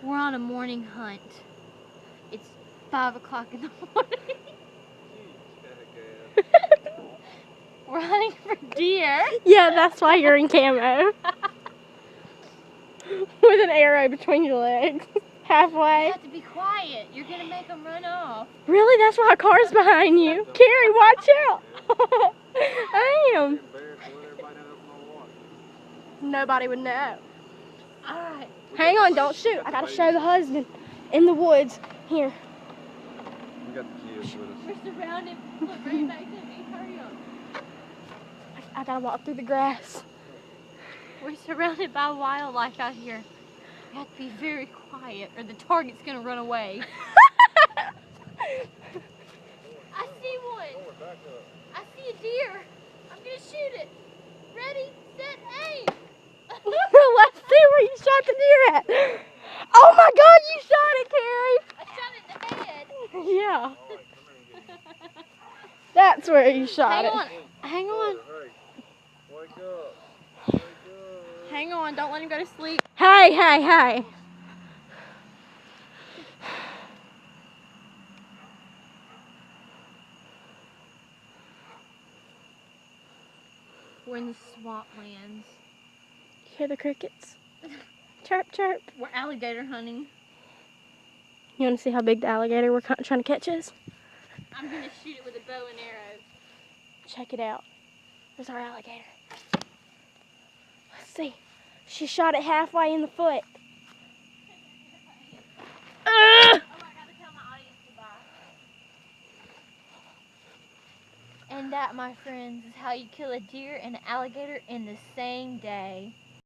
We're on a morning hunt. It's 5 o'clock in the morning. We're hunting for deer. Yeah, that's why you're in camo. With an arrow between your legs. Halfway. You have to be quiet. You're going to make them run off. Really? That's why a car's behind you. Carrie, watch out. I am. Nobody would know. Alright. Hang on, don't shoot. I gotta show the husband in the woods. Here. We got the kids with us. We're surrounded. Look right back to me. Hurry up. I gotta walk through the grass. We're surrounded by wildlife out here. You have to be very quiet or the target's going to run away. I see one. I see a deer. I'm going to shoot it. Ready, set, aim. Let's see where you shot the deer at. Oh my God, you shot it, Carrie. I shot it in the head. Yeah. That's where you shot Hang it. on. Hang on. Wake up. Wake up. Hang on. Don't let him go to sleep. Hey, hey, hey. We're in the swamplands. Hear the crickets? Chirp, chirp. We're alligator hunting. You want to see how big the alligator we're trying to catch is? I'm going to shoot it with a bow and arrow. Check it out. There's our alligator. Let's see. She shot it halfway in the foot. Oh, I got to tell my audience goodbye. And that, my friends, is how you kill a deer and an alligator in the same day.